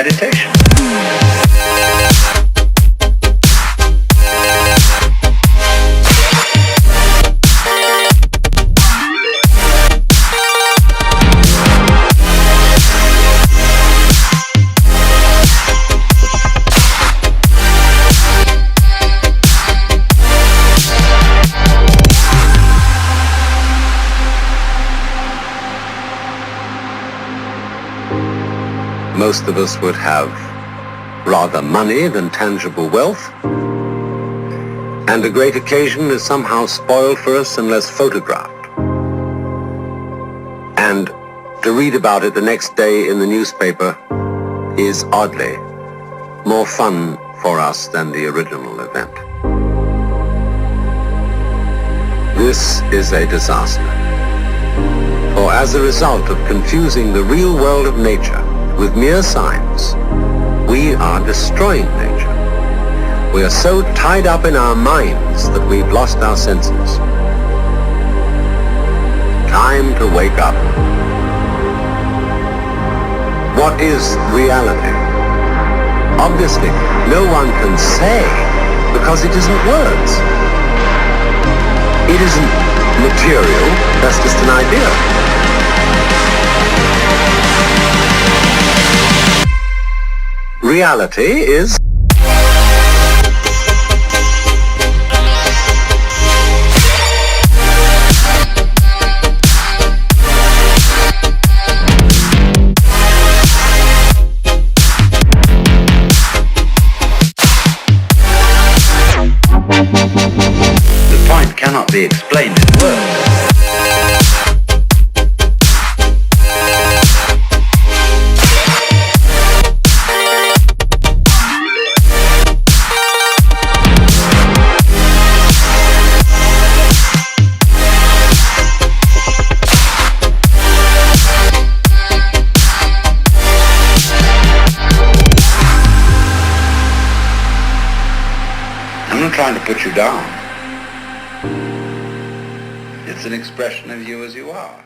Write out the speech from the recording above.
meditation. Most of us would have rather money than tangible wealth, and a great occasion is somehow spoiled for us unless photographed. And to read about it the next day in the newspaper is oddly more fun for us than the original event. This is a disaster. For as a result of confusing the real world of nature with mere signs, we are destroying nature. We are so tied up in our minds that we've lost our senses. Time to wake up. What is reality? Obviously, no one can say because it isn't words. It isn't material, that's just an idea. Reality is the point cannot be explained in words. I'm not trying to put you down. It's an expression of you as you are.